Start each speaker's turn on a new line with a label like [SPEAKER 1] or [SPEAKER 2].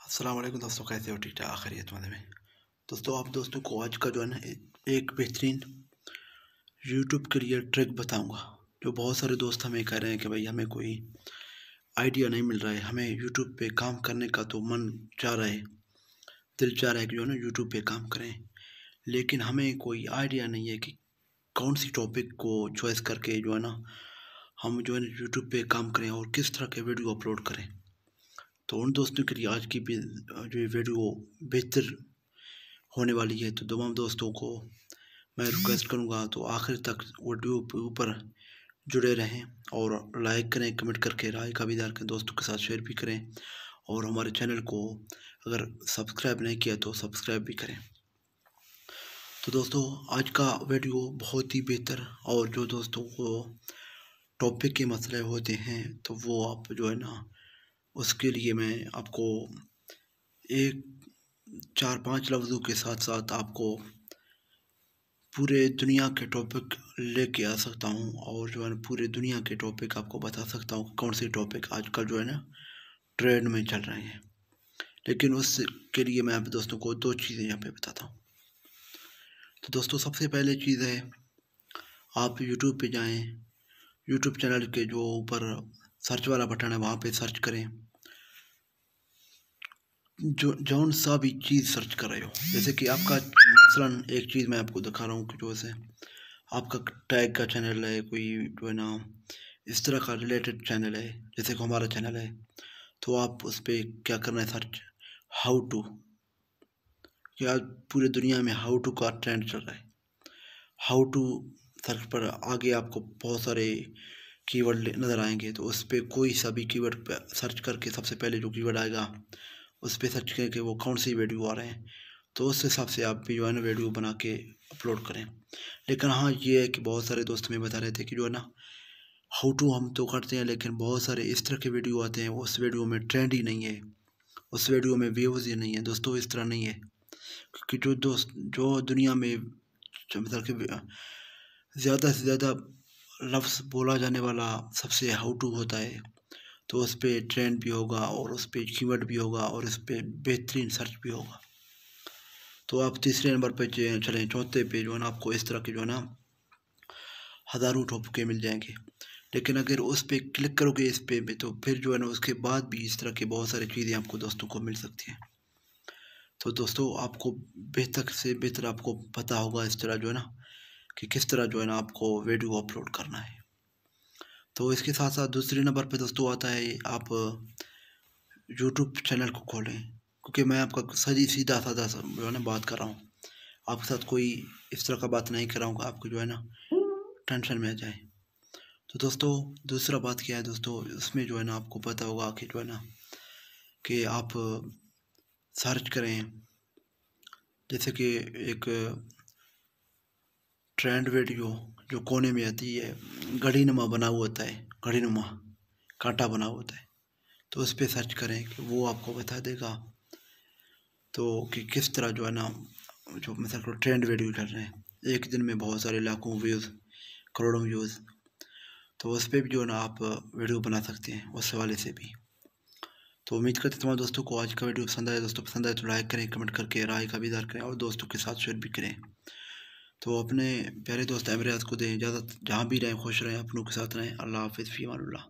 [SPEAKER 1] अस्सलाम वालेकुम दोस्तों, कैसे हो? ठीक ठाक, खैरियत में। दोस्तों, आप दोस्तों को आज का जो है ना एक बेहतरीन यूट्यूब के लिए ट्रिक बताऊंगा। जो बहुत सारे दोस्त हमें कह रहे हैं कि भाई हमें कोई आइडिया नहीं मिल रहा है, हमें यूट्यूब पे काम करने का तो मन चाह रहा है, दिल चाह रहा है कि जो है ना यूट्यूब पे काम करें, लेकिन हमें कोई आइडिया नहीं है कि कौन सी टॉपिक को चॉइस करके जो है ना हम जो है ना यूट्यूब पे काम करें और किस तरह के वीडियो अपलोड करें। तो उन दोस्तों के लिए आज की जो ये वीडियो बेहतर होने वाली है। तो तमाम दोस्तों को मैं रिक्वेस्ट करूंगा तो आखिर तक वीडियो के ऊपर जुड़े रहें और लाइक करें, कमेंट करके राय का भी इज़हार करें, दोस्तों के साथ शेयर भी करें और हमारे चैनल को अगर सब्सक्राइब नहीं किया तो सब्सक्राइब भी करें। तो दोस्तों, आज का वीडियो बहुत ही बेहतर और जो दोस्तों को टॉपिक के मसले होते हैं तो वो आप जो है ना उसके लिए मैं आपको एक 4-5 लफ्ज़ों के साथ साथ आपको पूरे दुनिया के टॉपिक लेके आ सकता हूँ और जो है ना पूरे दुनिया के टॉपिक आपको बता सकता हूँ कौन से टॉपिक आजकल जो है ना ट्रेंड में चल रहे हैं। लेकिन उसके लिए मैं आप दोस्तों को 2 चीज़ें यहाँ पे बताता हूँ। तो दोस्तों, सबसे पहले चीज़ है, आप यूट्यूब पे जाएं, यूट्यूब चैनल के जो ऊपर सर्च वाला बटन है वहाँ पे सर्च करें जो जौन सा भी चीज़ सर्च कर रहे हो। जैसे कि आपका मसलन एक चीज़ मैं आपको दिखा रहा हूँ कि जो है आपका टैग का चैनल है, कोई जो है ना इस तरह का रिलेटेड चैनल है, जैसे कि हमारा चैनल है, तो आप उस पर क्या करना है, सर्च हाउ टू। क्या पूरे दुनिया में हाउ टू का ट्रेंड चल रहा है। हाउ टू सर्च पर आगे आपको बहुत सारे कीवर्ड नज़र आएंगे, तो उस पर कोई सा भी कीवर्ड पर सर्च करके सबसे पहले जो कीवर्ड आएगा उस पर सर्च करके वो कौन सी वीडियो आ रहे हैं, तो उस हिसाब से आप भी जो है ना वीडियो बना के अपलोड करें। लेकिन हाँ, ये है कि बहुत सारे दोस्त हमें बता रहे थे कि जो है ना हाउ टू हम तो करते हैं, लेकिन बहुत सारे इस तरह के वीडियो आते हैं उस वीडियो में ट्रेंड ही नहीं है, उस वीडियो में व्यूज़ ही नहीं है। दोस्तों, इस तरह नहीं है, क्योंकि जो दुनिया में जो मतलब कि ज़्यादा से ज़्यादा लफ्ज़ बोला जाने वाला सबसे हाउ टू होता है, तो उस पर ट्रेंड भी होगा और उस पर कीवर्ड भी होगा और उस पर बेहतरीन सर्च भी होगा। तो आप तीसरे नंबर पे चलें, चौथे पे जो है ना आपको इस तरह के जो है ना हज़ारों टॉपिक मिल जाएंगे। लेकिन अगर उस पर क्लिक करोगे इस पे तो फिर जो है ना उसके बाद भी इस तरह की बहुत सारी चीज़ें आपको दोस्तों को मिल सकती हैं। तो दोस्तों, आपको बेहतर से बेहतर आपको पता होगा इस तरह जो है ना कि किस तरह जो है ना आपको वीडियो अपलोड करना है। तो इसके साथ साथ दूसरे नंबर पे दोस्तों आता है, आप यूट्यूब चैनल को खोलें, क्योंकि मैं आपका सही सीधा साधा जो है ना बात कर रहा हूँ, आपके साथ कोई इस तरह का बात नहीं कर रहा हूँ आपको जो है ना टेंशन में आ जाए। तो दोस्तों, दूसरा बात क्या है दोस्तों, उसमें जो है ना आपको पता होगा कि जो है ना कि आप सर्च करें, जैसे कि एक ट्रेंड वीडियो जो कोने में आती है, घड़ी नुमा बना हुआ होता है, घड़ी नुमा कांटा बना हुआ होता है, तो उस पर सर्च करें कि वो आपको बता देगा तो कि किस तरह जो है ना जो मतलब ट्रेंड वीडियो चल रहे हैं, एक दिन में बहुत सारे लाखों व्यूज़, करोड़ों व्यूज़, तो उस पर भी जो है ना आप वीडियो बना सकते हैं उस हवाले से भी। तो उम्मीद करते तमाम दोस्तों को आज का वीडियो पसंद आया। दोस्तों, पसंद आए तो लाइक करें, कमेंट करके राय का भी इज़हार करें और दोस्तों के साथ शेयर भी करें। तो अपने प्यारे दोस्त अमरियात को दें इजाज़त, जहाँ भी रहें खुश रहें, अपनों के साथ रहें। अल्लाह हाफ़िज़, फ़ी अमानिल्लाह।